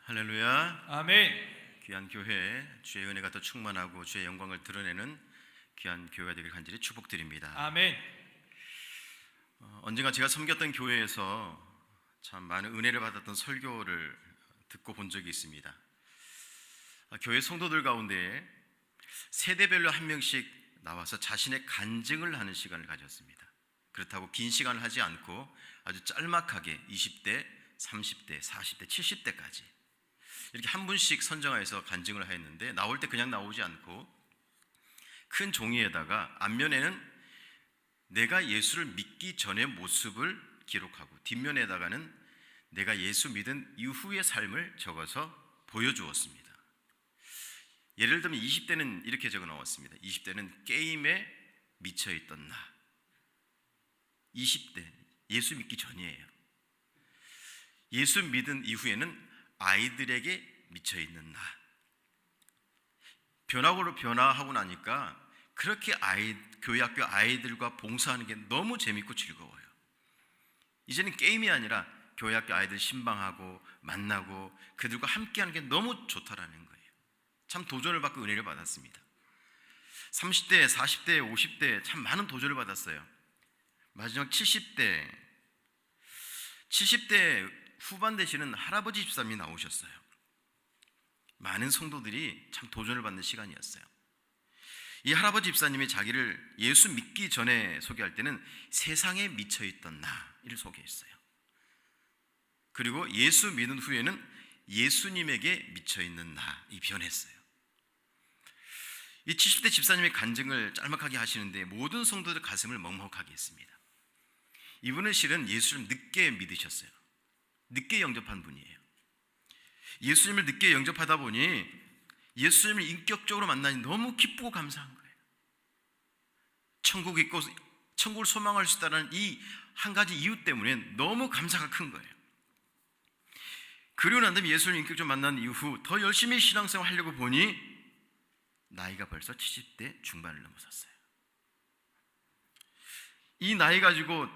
할렐루야. 아멘. 귀한 교회, 주의 은혜가 더 충만하고 주의 영광을 드러내는 귀한 교회가 되길 간절히 축복드립니다. 아멘. 언젠가 제가 섬겼던 교회에서 참 많은 은혜를 받았던 설교를 듣고 본 적이 있습니다. 교회 성도들 가운데 세대별로 한 명씩 나와서 자신의 간증을 하는 시간을 가졌습니다. 그렇다고 긴 시간을 하지 않고 아주 짤막하게 20대, 30대, 40대, 70대까지 이렇게 한 분씩 선정하여서 간증을 하였는데, 나올 때 그냥 나오지 않고 큰 종이에다가 앞면에는 내가 예수를 믿기 전의 모습을 기록하고 뒷면에다가는 내가 예수 믿은 이후의 삶을 적어서 보여주었습니다. 예를 들면 20대는 이렇게 적어 나왔습니다. 20대는 게임에 미쳐있던 나. 20대 예수 믿기 전이에요. 예수 믿은 이후에는 아이들에게 미쳐있는 나. 변화하고 나니까 그렇게 교회 학교 아이들과 봉사하는 게 너무 재밌고 즐거워요. 이제는 게임이 아니라 교회 학교 아이들 신방하고 만나고 그들과 함께하는 게 너무 좋다라는 거예요. 참 도전을 받고 은혜를 받았습니다. 30대, 40대, 50대 참 많은 도전을 받았어요. 마지막 70대 후반 되시는 할아버지 집사님이 나오셨어요. 많은 성도들이 참 도전을 받는 시간이었어요. 이 할아버지 집사님이 자기를 예수 믿기 전에 소개할 때는 세상에 미쳐있던 나를 소개했어요. 그리고 예수 믿은 후에는 예수님에게 미쳐있는 나이 변했어요. 이 70대 집사님의 간증을 짤막하게 하시는데 모든 성도들 가슴을 먹먹하게 했습니다. 이분은 실은 예수를 늦게 믿으셨어요. 늦게 영접한 분이에요. 예수님을 늦게 영접하다 보니 예수님을 인격적으로 만나니 너무 기쁘고 감사한 거예요. 천국이 있고 천국을 소망할 수 있다는 이 한 가지 이유 때문에 너무 감사가 큰 거예요. 그리고 난 다음에 예수님을 인격적으로 만난 이후 더 열심히 신앙생활 하려고 보니 나이가 벌써 70대 중반을 넘어섰어요. 이 나이 가지고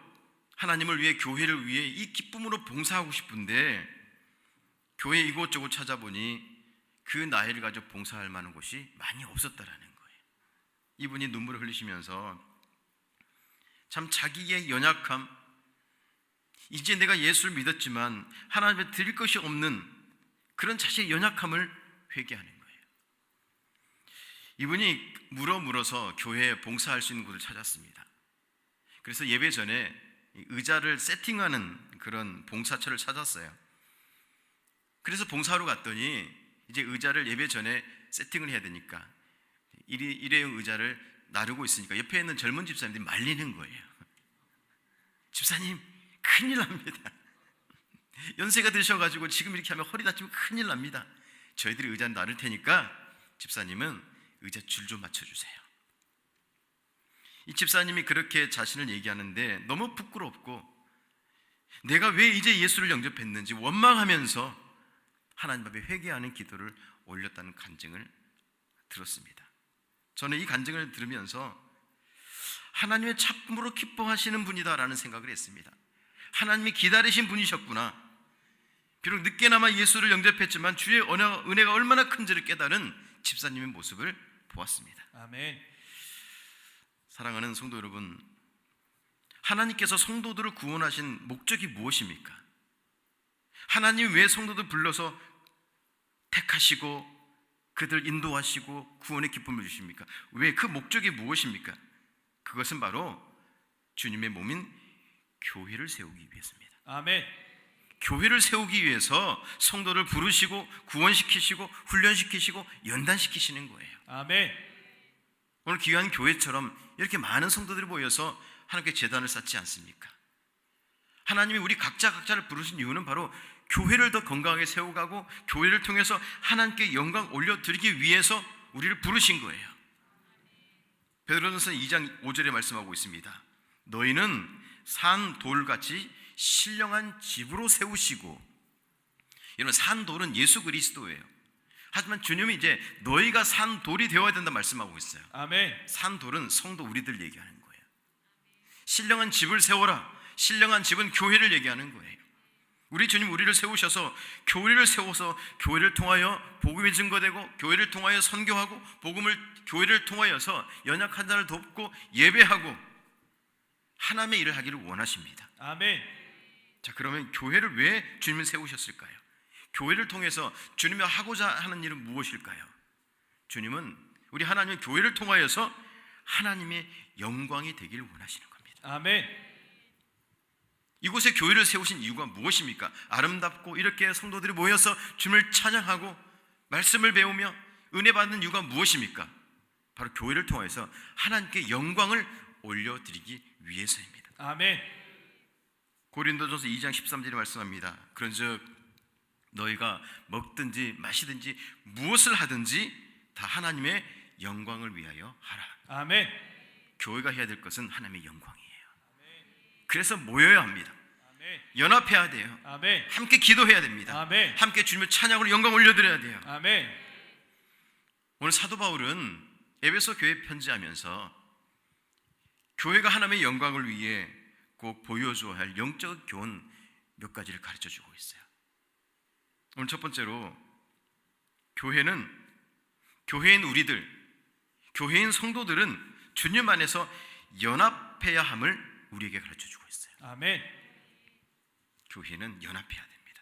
하나님을 위해, 교회를 위해 이 기쁨으로 봉사하고 싶은데 교회 이곳저곳 찾아보니 그 나이를 가지고 봉사할 만한 곳이 많이 없었다라는 거예요. 이분이 눈물을 흘리시면서 참 자기의 연약함, 이제 내가 예수를 믿었지만 하나님께 드릴 것이 없는 그런 자신의 연약함을 회개하는 거예요. 이분이 물어서 교회에 봉사할 수 있는 곳을 찾았습니다. 그래서 예배 전에 의자를 세팅하는 그런 봉사처를 찾았어요. 그래서 봉사하러 갔더니 이제 의자를 예배 전에 세팅을 해야 되니까 일회용 의자를 나르고 있으니까 옆에 있는 젊은 집사님들이 말리는 거예요. 집사님 큰일 납니다. 연세가 드셔가지고 지금 이렇게 하면 허리 다치면 큰일 납니다. 저희들이 의자 나를 테니까 집사님은 의자 줄 좀 맞춰주세요. 이 집사님이 그렇게 자신을 얘기하는데 너무 부끄럽고 내가 왜 이제 예수를 영접했는지 원망하면서 하나님 앞에 회개하는 기도를 올렸다는 간증을 들었습니다. 저는 이 간증을 들으면서 하나님의 참으로 기뻐하시는 분이다라는 생각을 했습니다. 하나님이 기다리신 분이셨구나. 비록 늦게나마 예수를 영접했지만 주의 은혜가 얼마나 큰지를 깨달은 집사님의 모습을 보았습니다. 아멘. 사랑하는 성도 여러분, 하나님께서 성도들을 구원하신 목적이 무엇입니까? 하나님이 왜 성도들 불러서 택하시고 그들 인도하시고 구원의 기쁨을 주십니까? 왜? 그 목적이 무엇입니까? 그것은 바로 주님의 몸인 교회를 세우기 위해서입니다. 아멘. 교회를 세우기 위해서 성도를 부르시고 구원시키시고 훈련시키시고 연단시키시는 거예요. 아멘. 오늘 귀한 교회처럼 이렇게 많은 성도들이 모여서 하나님께 제단을 쌓지 않습니까? 하나님이 우리 각자를 부르신 이유는 바로 교회를 더 건강하게 세워가고 교회를 통해서 하나님께 영광 올려드리기 위해서 우리를 부르신 거예요. 베드로전서 2장 5절에 말씀하고 있습니다. 너희는 산 돌같이 신령한 집으로 세우시고, 이런 산 돌은 예수 그리스도예요. 하지만 주님이 이제 너희가 산 돌이 되어야 된다 말씀하고 있어요. 아멘. 산 돌은 성도 우리들 얘기하는 거예요. 신령한 집을 세워라. 신령한 집은 교회를 얘기하는 거예요. 우리 주님 우리를 세우셔서 교회를 세워서 교회를 통하여 복음이 증거되고 교회를 통하여 선교하고 교회를 통하여서 연약한 자를 돕고 예배하고 하나님의 일을 하기를 원하십니다. 아멘. 자, 그러면 교회를 왜 주님은 세우셨을까요? 교회를 통해서 주님이 하고자 하는 일은 무엇일까요? 주님은 우리 하나님의 교회를 통하여서 하나님의 영광이 되기를 원하시는 겁니다. 아멘. 이곳에 교회를 세우신 이유가 무엇입니까? 아름답고 이렇게 성도들이 모여서 주님을 찬양하고 말씀을 배우며 은혜 받는 이유가 무엇입니까? 바로 교회를 통해서 하나님께 영광을 올려드리기 위해서입니다. 아멘. 고린도전서 2장 13절에 말씀합니다. 그런즉 너희가 먹든지 마시든지 무엇을 하든지 다 하나님의 영광을 위하여 하라. 아멘. 교회가 해야 될 것은 하나님의 영광이에요. 그래서 모여야 합니다. 아멘. 연합해야 돼요. 아멘. 함께 기도해야 됩니다. 아멘. 함께 주님의 찬양으로 영광 올려드려야 돼요. 아멘. 오늘 사도 바울은 에베소 교회 편지하면서 교회가 하나님의 영광을 위해 꼭 보여줘야 할 영적 교훈 몇 가지를 가르쳐주고 있어요. 오늘 첫 번째로 교회인 우리들, 교회인 성도들은 주님 안에서 연합해야 함을 우리에게 가르쳐주고 있어요. 아멘. 교회는 연합해야 됩니다.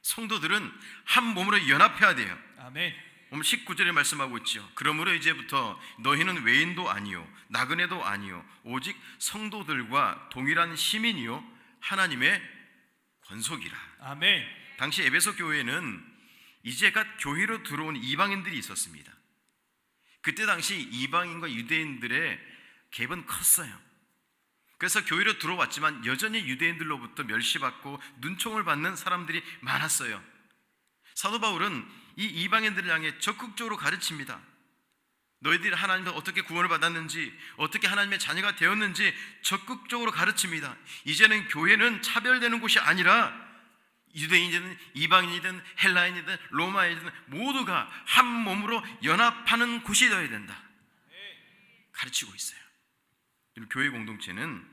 성도들은 한 몸으로 연합해야 돼요. 아멘. 오늘 19절에 말씀하고 있죠. 그러므로 이제부터 너희는 외인도 아니요 나그네도 아니요 오직 성도들과 동일한 시민이요 하나님의 권속이라. 아멘. 당시 에베소 교회는 이제가 교회로 들어온 이방인들이 있었습니다. 그때 당시 이방인과 유대인들의 갭은 컸어요. 그래서 교회로 들어왔지만 여전히 유대인들로부터 멸시받고 눈총을 받는 사람들이 많았어요. 사도 바울은 이 이방인들을 향해 적극적으로 가르칩니다. 너희들이 하나님과 어떻게 구원을 받았는지, 어떻게 하나님의 자녀가 되었는지 적극적으로 가르칩니다. 이제는 교회는 차별되는 곳이 아니라 유대인이든 이방인이든 헬라인이든 로마인이든 모두가 한 몸으로 연합하는 곳이 되어야 된다. 가르치고 있어요. 교회 공동체는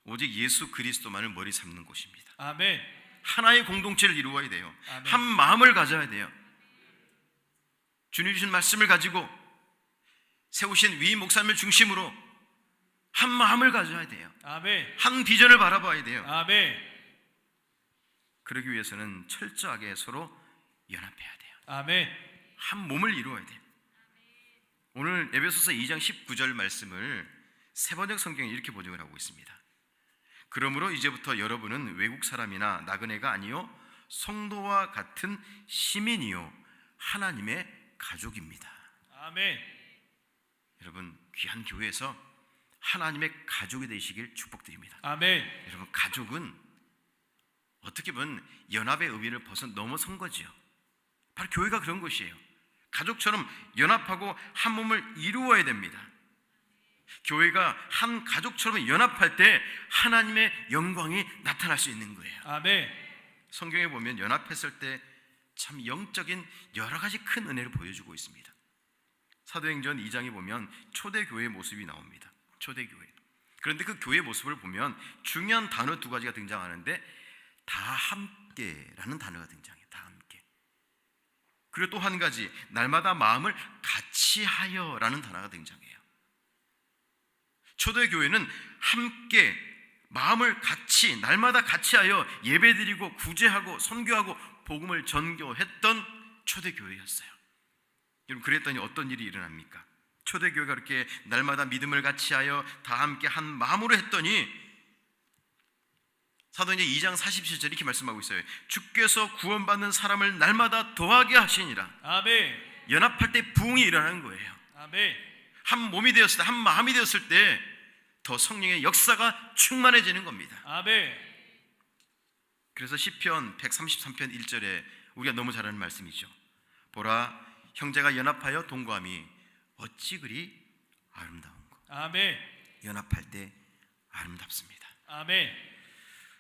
오직 예수 그리스도만을 머리 삼는 곳입니다. 아멘. 하나의 공동체를 이루어야 돼요. 아멘. 한 마음을 가져야 돼요. 주님 주신 말씀을 가지고 세우신 위임 목사님을 중심으로 한 마음을 가져야 돼요. 아멘. 한 비전을 바라봐야 돼요. 아멘. 그러기 위해서는 철저하게 서로 연합해야 돼요. 아멘. 한 몸을 이루어야 돼요. 오늘 에베소서 2장 19절 말씀을 세번역 성경에 이렇게 번역을 하고 있습니다. 그러므로 이제부터 여러분은 외국 사람이나 나그네가 아니요 성도와 같은 시민이요 하나님의 가족입니다. 아멘. 여러분 귀한 교회에서 하나님의 가족이 되시길 축복드립니다. 아멘. 여러분 가족은 어떻게 보면 연합의 의미를 넘어선 거지요. 바로 교회가 그런 것이에요. 가족처럼 연합하고 한 몸을 이루어야 됩니다. 교회가 한 가족처럼 연합할 때 하나님의 영광이 나타날 수 있는 거예요. 아멘. 성경에 보면 연합했을 때 참 영적인 여러 가지 큰 은혜를 보여주고 있습니다. 사도행전 2장에 보면 초대교회의 모습이 나옵니다. 초대교회. 그런데 그 교회의 모습을 보면 중요한 단어 두 가지가 등장하는데 다 함께라는 단어가 등장해요. 다 함께. 그리고 또 한 가지 날마다 마음을 같이 하여라는 단어가 등장해요. 초대교회는 함께 마음을 같이 날마다 같이 하여 예배드리고 구제하고 선교하고 복음을 전교했던 초대교회였어요. 여러분 그랬더니 어떤 일이 일어납니까? 초대교회가 그렇게 날마다 믿음을 같이 하여 다 함께 한 마음으로 했더니 사도행전 2장 47절 이렇게 말씀하고 있어요. 주께서 구원받는 사람을 날마다 더하게 하시니라. 아멘. 연합할 때 부흥이 일어나는 거예요. 아멘. 한 몸이 되었을 때, 한 마음이 되었을 때 더 성령의 역사가 충만해지는 겁니다. 아멘. 그래서 시편 133편 1절에 우리가 너무 잘 아는 말씀이죠. 보라 형제가 연합하여 동거함이 어찌 그리 아름다운고. 아멘. 연합할 때 아름답습니다. 아멘.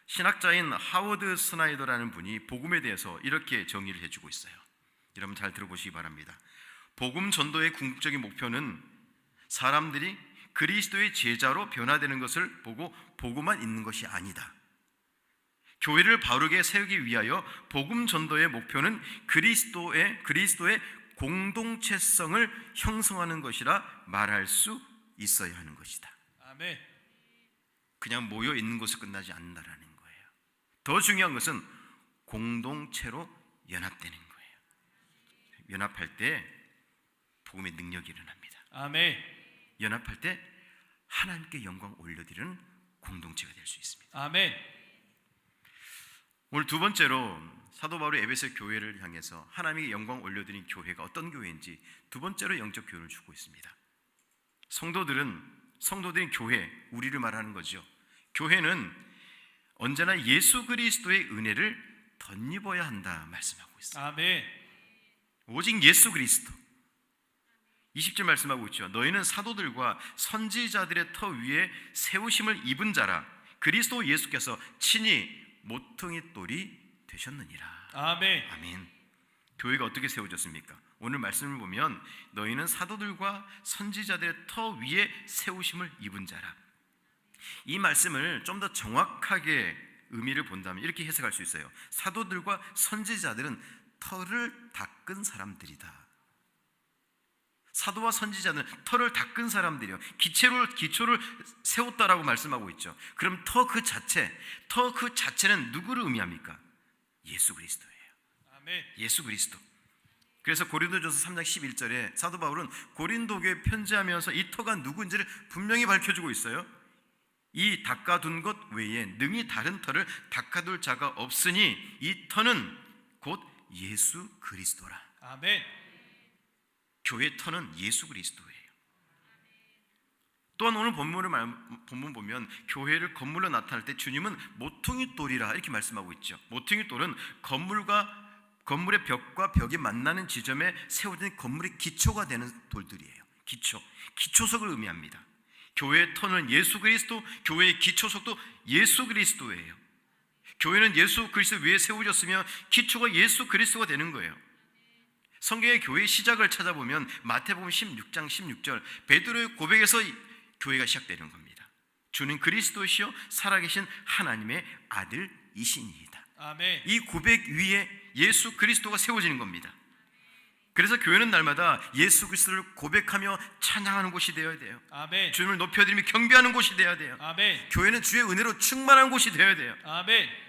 신학자인 하워드 스나이더라는 분이 복음에 대해서 이렇게 정의를 해주고 있어요. 여러분 잘 들어보시기 바랍니다. 복음 전도의 궁극적인 목표는 사람들이 그리스도의 제자로 변화되는 것을 보고 보고만 있는 것이 아니다. 교회를 바르게 세우기 위하여 복음 전도의 목표는 그리스도의 공동체성을 형성하는 것이라 말할 수 있어야 하는 것이다. 아멘. 그냥 모여 있는 곳에 끝나지 않는다라는 거예요. 더 중요한 것은 공동체로 연합되는 거예요. 연합할 때 복음의 능력이 일어납니다. 아멘. 연합할 때 하나님께 영광 올려드리는 공동체가 될 수 있습니다. 아멘. 오늘 두 번째로 사도 바울이 에베소 교회를 향해서 하나님께 영광 올려드린 교회가 어떤 교회인지 두 번째로 영적 교훈을 주고 있습니다. 성도들인 교회, 우리를 말하는 거죠. 교회는 언제나 예수 그리스도의 은혜를 덧입어야 한다 말씀하고 있어요. 아멘. 오직 예수 그리스도. 20절 말씀하고 있죠. 너희는 사도들과 선지자들의 터 위에 세우심을 입은 자라. 그리스도 예수께서 친히 모퉁이 돌이 되셨느니라. 아멘. 아멘. 교회가 어떻게 세워졌습니까? 오늘 말씀을 보면 너희는 사도들과 선지자들의 터 위에 세우심을 입은 자라. 이 말씀을 좀 더 정확하게 의미를 본다면 이렇게 해석할 수 있어요. 사도들과 선지자들은 터를 닦은 사람들이다. 사도와 선지자는 터를 닦은 사람들이요. 기초를 세웠다라고 말씀하고 있죠. 그럼 터 그 자체는 누구를 의미합니까? 예수 그리스도예요. 아멘. 예수 그리스도. 그래서 고린도전서 3장 11절에 사도 바울은 고린도 교회에 편지하면서 이 터가 누구인지를 분명히 밝혀주고 있어요. 이 닦아둔 것 외에 능히 다른 터를 닦아둘 자가 없으니 이 터는 곧 예수 그리스도라. 아멘. 교회의 터는 예수 그리스도예요. 또한 오늘 본문 보면 교회를 건물로 나타날 때 주님은 모퉁이 돌이라 이렇게 말씀하고 있죠. 모퉁이 돌은 건물의 벽과 벽이 만나는 지점에 세워진 건물의 기초가 되는 돌들이에요. 기초석을 의미합니다. 교회의 터는 예수 그리스도, 교회의 기초석도 예수 그리스도예요. 교회는 예수 그리스도 위에 세워졌으며 기초가 예수 그리스도가 되는 거예요. 성경의 교회의 시작을 찾아보면 마태복음 16장 16절 베드로의 고백에서 교회가 시작되는 겁니다. 주는 그리스도시요 살아계신 하나님의 아들이시니이다. 아멘. 이 고백 위에 예수 그리스도가 세워지는 겁니다. 그래서 교회는 날마다 예수 그리스도를 고백하며 찬양하는 곳이 되어야 돼요. 아멘. 주님을 높여드리며 경배하는 곳이 되어야 돼요. 아멘. 교회는 주의 은혜로 충만한 곳이 되어야 돼요. 아멘.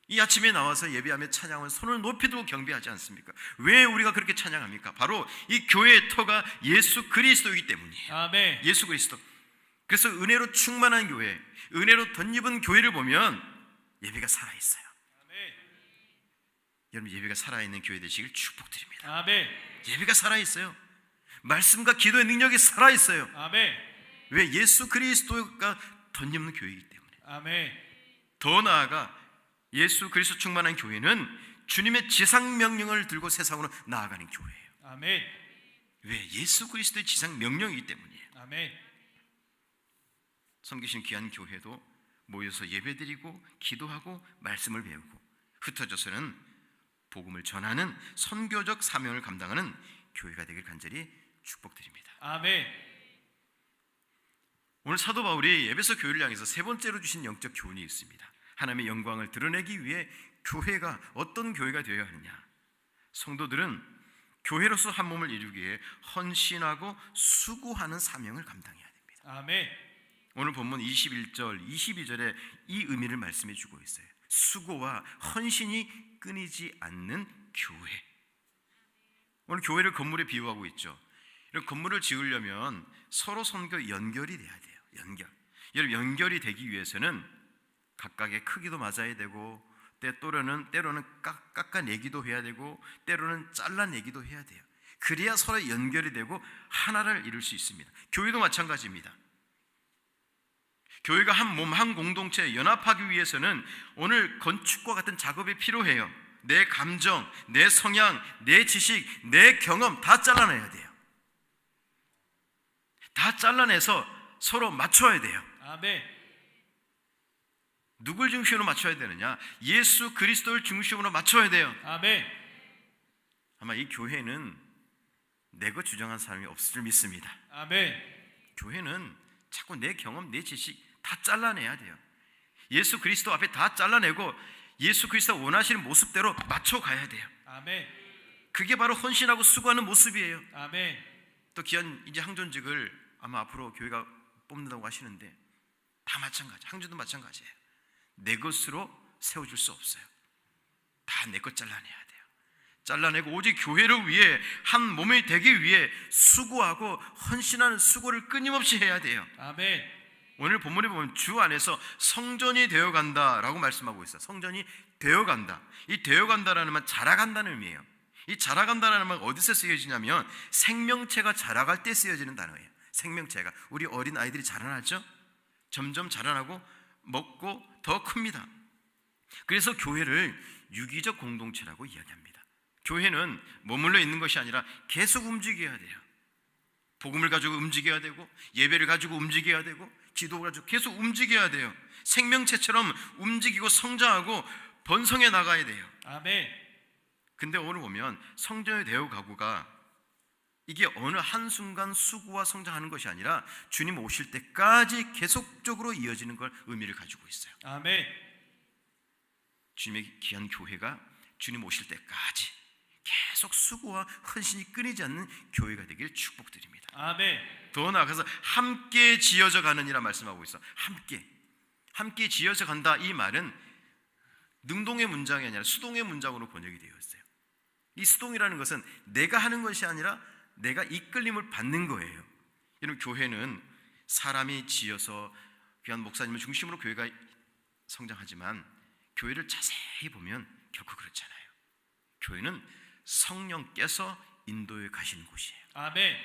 이 아침에 나와서 예배하며 찬양은 손을 높이 들고 경배하지 않습니까? 왜 우리가 그렇게 찬양합니까? 바로 이 교회의 터가 예수 그리스도이기 때문이에요. 아멘. 예수 그리스도. 그래서 은혜로 충만한 교회, 은혜로 덧입은 교회를 보면 예배가 살아있어요. 아멘. 여러분 예배가 살아있는 교회 되시길 축복드립니다. 아멘. 예배가 살아있어요. 말씀과 기도의 능력이 살아있어요. 아멘. 왜? 예수 그리스도가 덧입는 교회이기 때문에. 아멘. 더 나아가 예수 그리스도 충만한 교회는 주님의 지상 명령을 들고 세상으로 나아가는 교회예요. 아멘. 왜? 예수 그리스도의 지상 명령이기 때문이에요. 아멘. 섬기신 귀한 교회도 모여서 예배드리고 기도하고 말씀을 배우고 흩어져서는 복음을 전하는 선교적 사명을 감당하는 교회가 되길 간절히 축복드립니다. 아멘. 오늘 사도 바울이 에베소 교회를 향해서 세 번째로 주신 영적 교훈이 있습니다. 하나님의 영광을 드러내기 위해 교회가 어떤 교회가 되어야 하느냐? 성도들은 교회로서 한 몸을 이루기 위해 헌신하고 수고하는 사명을 감당해야 됩니다. 아멘. 오늘 본문 21절, 22절에 이 의미를 말씀해 주고 있어요. 수고와 헌신이 끊이지 않는 교회. 오늘 교회를 건물에 비유하고 있죠. 이런 건물을 지으려면 서로 선교 연결이 돼야 돼요. 여러분 연결이 되기 위해서는 각각의 크기도 맞아야 되고 때로는 깎아내기도 해야 되고 때로는 잘라내기도 해야 돼요. 그래야 서로 연결이 되고 하나를 이룰 수 있습니다. 교회도 마찬가지입니다. 교회가 한 몸, 한 공동체에 연합하기 위해서는 오늘 건축과 같은 작업이 필요해요. 내 감정, 내 성향, 내 지식, 내 경험 다 잘라내야 돼요. 다 잘라내서 서로 맞춰야 돼요. 아멘. 누굴 중심으로 맞춰야 되느냐? 예수 그리스도를 중심으로 맞춰야 돼요. 아멘. 아마 이 교회는 내가 주장한 사람이 없을 줄 믿습니다. 아멘. 교회는 자꾸 내 경험, 내 지식 다 잘라내야 돼요. 예수 그리스도 앞에 다 잘라내고 예수 그리스도가 원하시는 모습대로 맞춰가야 돼요. 아멘. 그게 바로 헌신하고 수고하는 모습이에요. 아멘. 또 귀한 이제 항존직을 아마 앞으로 교회가 뽑는다고 하시는데 다 마찬가지, 항존도 마찬가지예요. 내 것으로 세워줄 수 없어요. 다 내 것 잘라내야 돼요. 잘라내고 오직 교회를 위해 한 몸이 되기 위해 수고하고 헌신하는 수고를 끊임없이 해야 돼요. 아멘. 오늘 본문에 보면 주 안에서 성전이 되어간다라고 말씀하고 있어요. 성전이 되어간다. 이 되어간다라는 말 자라간다는 의미예요. 이 자라간다라는 말 어디서 쓰여지냐면 생명체가 자라갈 때 쓰여지는 단어예요. 생명체가 우리 어린 아이들이 자라나죠. 점점 자라나고 먹고 더 큽니다. 그래서 교회를 유기적 공동체라고 이야기합니다. 교회는 머물러 있는 것이 아니라 계속 움직여야 돼요. 복음을 가지고 움직여야 되고 예배를 가지고 움직여야 되고 기도를 가지고 계속 움직여야 돼요. 생명체처럼 움직이고 성장하고 번성해 나가야 돼요. 아멘. 근데 오늘 보면 성전이 되어 가고가 이게 어느 한순간 수고와 성장하는 것이 아니라 주님 오실 때까지 계속적으로 이어지는 걸 의미를 가지고 있어요. 아멘. 주님의 귀한 교회가 주님 오실 때까지 계속 수고와 헌신이 끊이지 않는 교회가 되길 축복드립니다. 아멘. 더 나아가서 함께 지어져 가는이라 말씀하고 있어. 함께 지어져 간다. 이 말은 능동의 문장이 아니라 수동의 문장으로 번역이 되어 있어요. 이 수동이라는 것은 내가 하는 것이 아니라 내가 이끌림을 받는 거예요. 여러분, 교회는 사람이 지어서 귀한 목사님을 중심으로 교회가 성장하지만 교회를 자세히 보면 결코 그렇잖아요. 교회는 성령께서 인도해 가시는 곳이에요. 아멘.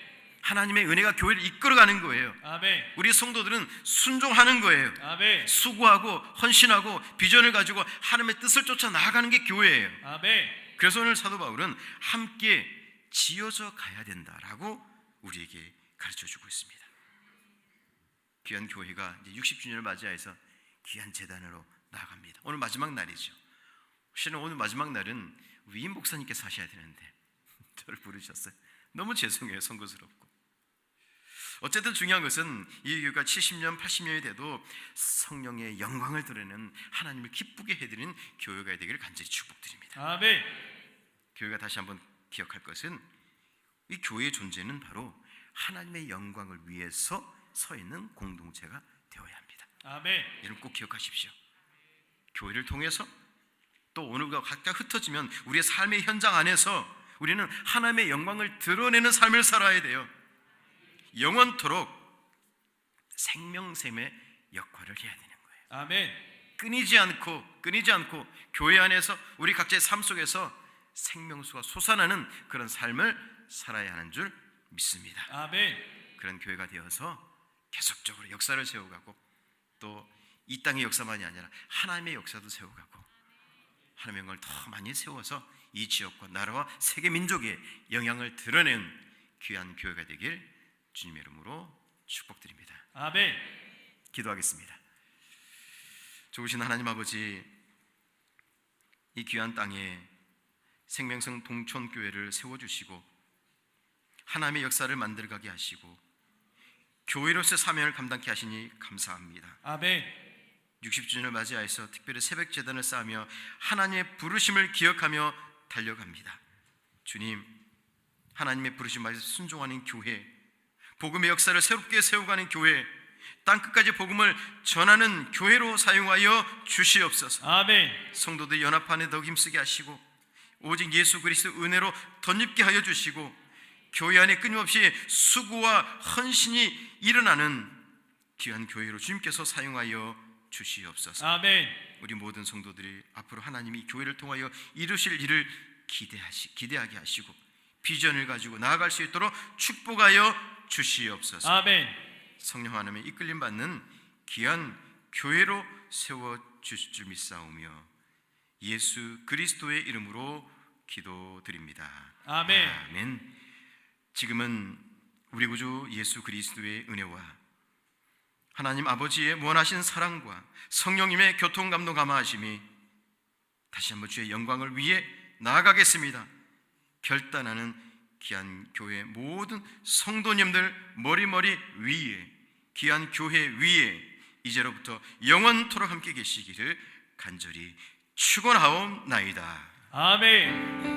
하나님의 은혜가 교회를 이끌어가는 거예요. 아멘. 우리 성도들은 순종하는 거예요. 아멘. 수고하고 헌신하고 비전을 가지고 하나님의 뜻을 쫓아 나아가는 게 교회예요. 아멘. 그래서 오늘 사도 바울은 함께 지어져 가야 된다라고 우리에게 가르쳐주고 있습니다. 귀한 교회가 이제 60주년을 맞이해서 귀한 제단으로 나아갑니다. 오늘 마지막 날이죠. 실은 오늘 마지막 날은 위임 목사님께서 하셔야 되는데 저를 부르셨어요. 너무 죄송해요. 송구스럽고. 어쨌든 중요한 것은 이 교회가 70년, 80년이 돼도 성령의 영광을 드러내는 하나님을 기쁘게 해드리는 교회가 되기를 간절히 축복드립니다. 아멘. 교회가 다시 한번 기억할 것은 이 교회의 존재는 바로 하나님의 영광을 위해서 서 있는 공동체가 되어야 합니다. 아멘. 여러분 꼭 기억하십시오. 교회를 통해서 또 오늘과 각자 흩어지면 우리의 삶의 현장 안에서 우리는 하나님의 영광을 드러내는 삶을 살아야 돼요. 영원토록 생명샘의 역할을 해야 되는 거예요. 아멘. 끊이지 않고 교회 안에서 우리 각자의 삶 속에서 생명수가 솟아나는 그런 삶을 살아야 하는 줄 믿습니다. 아멘. 그런 교회가 되어서 계속적으로 역사를 세워가고 또 이 땅의 역사만이 아니라 하나님의 역사도 세워가고 하나님의 영광을 더 많이 세워서 이 지역과 나라와 세계 민족에 영향을 드러내는 귀한 교회가 되길 주님의 이름으로 축복드립니다. 아멘. 기도하겠습니다. 좋으신 하나님 아버지, 이 귀한 땅에 생명성 동촌교회를 세워주시고 하나님의 역사를 만들어가게 하시고 교회로서의 사명을 감당케 하시니 감사합니다. 아멘. 60주년을 맞이하여서 특별히 새벽 제단을 쌓으며 하나님의 부르심을 기억하며 달려갑니다. 주님, 하나님의 부르심 말씀 순종하는 교회, 복음의 역사를 새롭게 세워가는 교회, 땅끝까지 복음을 전하는 교회로 사용하여 주시옵소서. 아멘. 성도들 연합하는 더 힘쓰게 하시고 오직 예수 그리스도 은혜로 덧입게 하여 주시고 교회 안에 끊임없이 수고와 헌신이 일어나는 귀한 교회로 주님께서 사용하여 주시옵소서. 아멘. 우리 모든 성도들이 앞으로 하나님이 교회를 통하여 이루실 일을 기대하게 하시고 비전을 가지고 나아갈 수 있도록 축복하여 주시옵소서. 아멘. 성령 하나님의 이끌림 받는 귀한 교회로 세워 주실 줄 믿사오며 예수 그리스도의 이름으로 기도드립니다. 아멘. 아멘. 지금은 우리 구주 예수 그리스도의 은혜와 하나님 아버지의 무한하신 사랑과 성령님의 교통감동 감화하심이 다시 한번 주의 영광을 위해 나아가겠습니다. 결단하는 귀한 교회 모든 성도님들 머리 위에 귀한 교회 위에 이제로부터 영원토록 함께 계시기를 간절히 축원하옵나이다. 아멘.